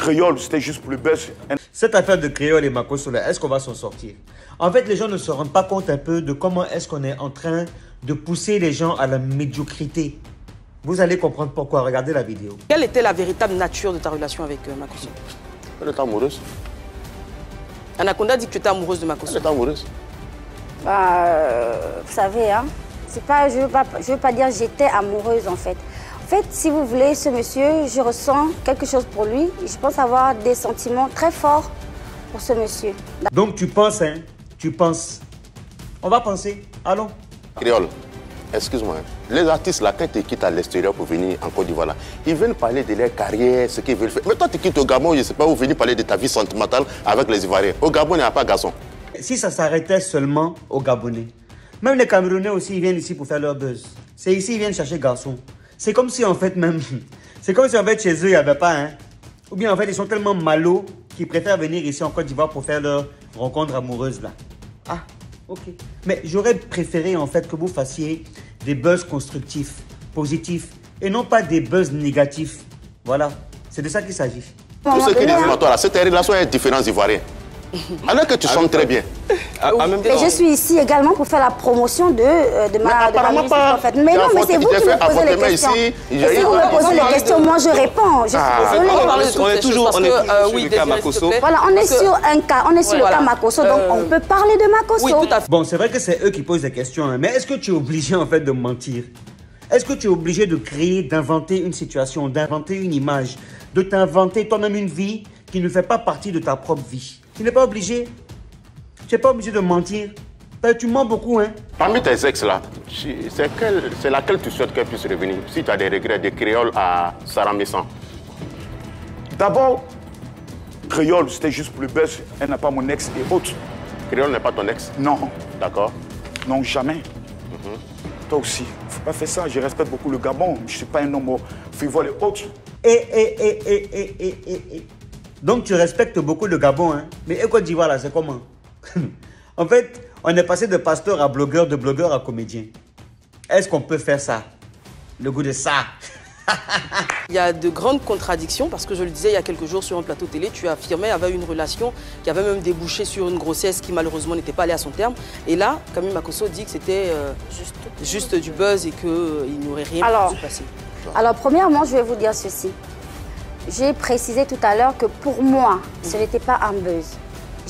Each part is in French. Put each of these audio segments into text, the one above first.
créole, c'était juste pour le buzz. Cette affaire de créole et Makosso, est-ce qu'on va s'en sortir? En fait, les gens ne se rendent pas compte un peu de comment est-ce qu'on est en train de pousser les gens à la médiocrité. Vous allez comprendre pourquoi. Regardez la vidéo. Quelle était la véritable nature de ta relation avec Makosso? Elle était amoureuse. Anaconda dit que tu étais amoureuse de Makosso. Elle était amoureuse. Vous savez, hein, c'est pas, je veux pas dire j'étais amoureuse en fait. En fait, si vous voulez, ce monsieur, je ressens quelque chose pour lui. Je pense avoir des sentiments très forts pour ce monsieur. Donc tu penses, hein? Tu penses. On va penser. Allons. Créole, excuse-moi. Les artistes, là, quand ils quittent à l'extérieur pour venir en Côte d'Ivoire, ils veulent parler de leur carrière, ce qu'ils veulent faire. Mais toi, tu quittes au Gabon, je ne sais pas où venir parler de ta vie sentimentale avec les Ivoiriens. Au Gabon, il n'y a pas de garçon. Si ça s'arrêtait seulement aux Gabonais, même les Camerounais aussi, ils viennent ici pour faire leur buzz. C'est ici, ils viennent chercher garçons. C'est comme si en fait même, c'est comme si en fait chez eux, il n'y avait pas, hein. Ou bien en fait, ils sont tellement malos qu'ils préfèrent venir ici en Côte d'Ivoire pour faire leur rencontre amoureuse là. Ah, ok. Mais j'aurais préféré en fait que vous fassiez des buzz constructifs, positifs, et non pas des buzz négatifs. Voilà, c'est de ça qu'il s'agit. Tout ce qui est à toi là, cette relation est différente Ivoiriens. Alors que tu chantes très bien. Mais je suis ici également pour faire la promotion de ma musique en fait. Mais non, mais c'est vous qui me posez les questions. Et si vous me posez les questions, moi je réponds. Je suis désolée. On est toujours sur le cas Makosso. Voilà, on est sur un cas, on est sur le cas Makosso, donc on peut parler de Makosso. Oui, tout à fait. Bon, c'est vrai que c'est eux qui posent des questions, hein, mais est-ce que tu es obligé en fait de mentir? Est-ce que tu es obligé de créer, d'inventer une situation, d'inventer une image, de t'inventer toi-même une vie qui ne fait pas partie de ta propre vie? Tu n'es pas obligé. Tu n'es pas obligé de mentir. Tu mens beaucoup, hein. Parmi tes ex là, c'est laquelle tu souhaites qu'elle puisse revenir? Si tu as des regrets de créole à Sarah Messan. D'abord, créole, c'était juste pour le buzz. Elle n'a pas mon ex et autres. Créole n'est pas ton ex? Non. D'accord. Non, jamais. Toi aussi, il ne faut pas faire ça. Je respecte beaucoup le Gabon. Je ne suis pas un homme frivole et autres. Donc tu respectes beaucoup le Gabon, hein. Mais Côte d'Ivoire là, c'est comment? En fait, on est passé de pasteur à blogueur, de blogueur à comédien. Est-ce qu'on peut faire ça? Le goût de ça. Il y a de grandes contradictions parce que je le disais il y a quelques jours sur un plateau télé, tu affirmais avait une relation qui avait même débouché sur une grossesse qui malheureusement n'était pas allée à son terme. Et là, Camille Makosso dit que c'était juste du buzz et qu'il n'aurait rien pu se passer. Alors premièrement, je vais vous dire ceci. J'ai précisé tout à l'heure que pour moi, ce n'était pas un buzz.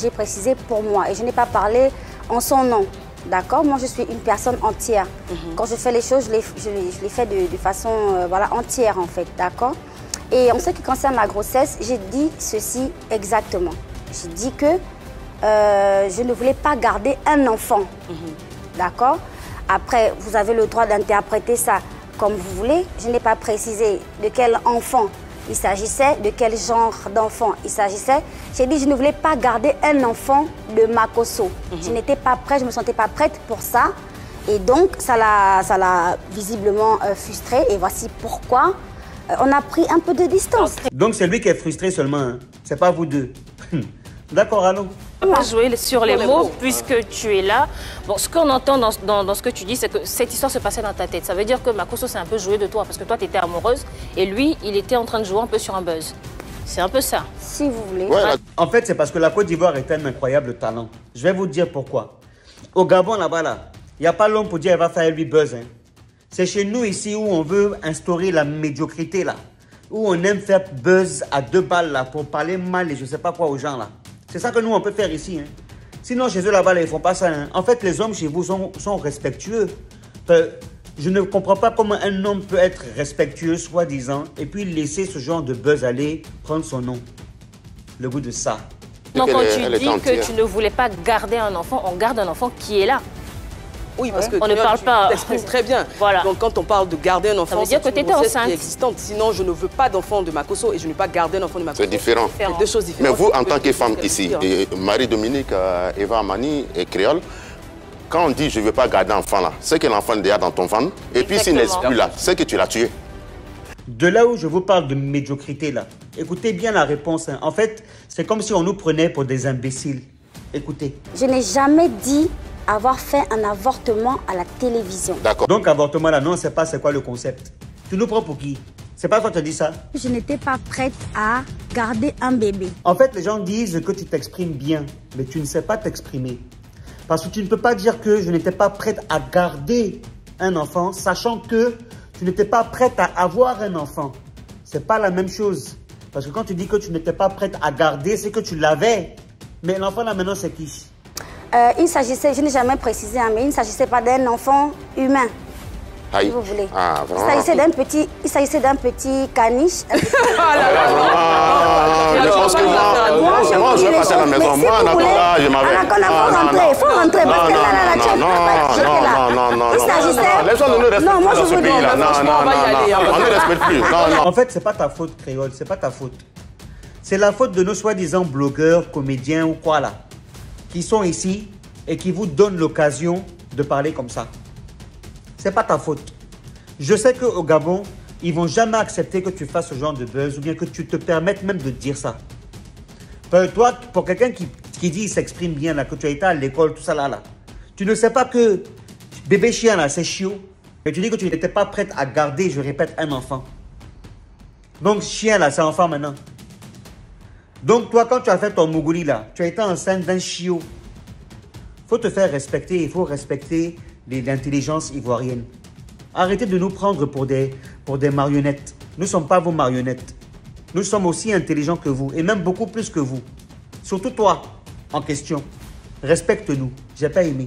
J'ai précisé pour moi et je n'ai pas parlé en son nom. D'accord? Moi, je suis une personne entière. Quand je fais les choses, je les fais de façon voilà, entière, en fait. D'accord? Et en ce qui concerne la grossesse, j'ai dit ceci exactement. J'ai dit que je ne voulais pas garder un enfant. D'accord? Après, vous avez le droit d'interpréter ça comme vous voulez. Je n'ai pas précisé de quel enfant il s'agissait, de quel genre d'enfant il s'agissait. J'ai dit que je ne voulais pas garder un enfant de Makosso. Je n'étais pas prête, je ne me sentais pas prête pour ça. Et donc, ça l'a visiblement frustré. Et voici pourquoi on a pris un peu de distance. Donc, c'est lui qui est frustré seulement, hein. C'est pas vous deux. D'accord, allons. On va pas jouer sur les mots puisque tu es là. Bon, ce qu'on entend dans ce que tu dis, c'est que cette histoire se passait dans ta tête. Ça veut dire que Makosso s'est un peu joué de toi parce que toi, tu étais amoureuse et lui, il était en train de jouer un peu sur un buzz. C'est un peu ça. Si vous voulez. Ouais, En fait, c'est parce que la Côte d'Ivoire est un incroyable talent. Je vais vous dire pourquoi. Au Gabon, là-bas, là, il n'y a pas l'homme pour dire qu'il va faire lui buzz. Hein. C'est chez nous ici où on veut instaurer la médiocrité, là. Où on aime faire buzz à 2 balles, là, pour parler mal et je ne sais pas quoi aux gens, là. C'est ça que nous, on peut faire ici. Hein. Sinon, chez eux, là-bas, ils ne font pas ça. Hein. En fait, les hommes chez vous sont respectueux. Je ne comprends pas comment un homme peut être respectueux, soi-disant, et puis laisser ce genre de buzz aller prendre son nom. Le goût de ça. Donc, quand tu dis que tu ne voulais pas garder un enfant, on garde un enfant qui est là. Oui, parce que on ne parle pas. T'exprimes très bien. Voilà. Donc quand on parle de garder un enfant, ça veut dire que tu étais enceinte. Qui est existante. Sinon, je ne veux pas d'enfant de Makosso et je ne veux pas garder un enfant de Makosso. C'est différent. C'est deux choses différentes. Mais vous, en tant que femme ici, Marie-Dominique, Eva Amani et Créole, quand on dit je ne veux pas garder l'enfant là, c'est que l'enfant est déjà dans ton ventre. Et puis s'il n'est plus là, c'est que tu l'as tué. De là où je vous parle de médiocrité là, écoutez bien la réponse. Hein. En fait, c'est comme si on nous prenait pour des imbéciles. Écoutez. Je n'ai jamais dit avoir fait un avortement à la télévision. D'accord. Donc avortement là, non, c'est pas c'est quoi le concept. Tu nous prends pour qui? C'est pas toi qui as dit ça? Je n'étais pas prête à garder un bébé. En fait, les gens disent que tu t'exprimes bien, mais tu ne sais pas t'exprimer. Parce que tu ne peux pas dire que je n'étais pas prête à garder un enfant, sachant que tu n'étais pas prête à avoir un enfant. C'est pas la même chose. Parce que quand tu dis que tu n'étais pas prête à garder, c'est que tu l'avais. Mais l'enfant là maintenant, c'est qui? Il s'agissait, je n'ai jamais précisé, hein, mais il ne s'agissait pas d'un enfant humain. Aïe. Si vous voulez. Ah, Il s'agissait d'un petit caniche. Je pense que moi, je vais passer à la maison. Moi, Anaconda, je m'avais... Il faut rentrer. Parce que là, tu es non. Il s'agissait... Les gens ne nous respectent Non, moi, plus dans je ce veux dire, pays-là. Non. On ne respecte plus. Non. En fait, c'est pas ta faute, Créole, c'est pas ta faute. C'est la faute de nos soi-disant blogueurs, comédiens ou quoi là, qui sont ici et qui vous donnent l'occasion de parler comme ça. C'est pas ta faute. Je sais qu'au Gabon, ils vont jamais accepter que tu fasses ce genre de buzz ou bien que tu te permettes même de dire ça. Toi, pour quelqu'un qui dit qu'il s'exprime bien, là, que tu as été à l'école, tout ça là, tu ne sais pas que bébé chien là, c'est chiot. Et tu dis que tu n'étais pas prête à garder, je répète, un enfant. Donc chien là, c'est enfant maintenant. Donc toi, quand tu as fait ton Mougouli là, tu as été enceinte d'un chiot. Faut te faire respecter, il faut respecter l'intelligence ivoirienne. Arrêtez de nous prendre pour des marionnettes. Nous ne sommes pas vos marionnettes. Nous sommes aussi intelligents que vous, et même beaucoup plus que vous. Surtout toi, en question. Respecte-nous. J'ai pas aimé.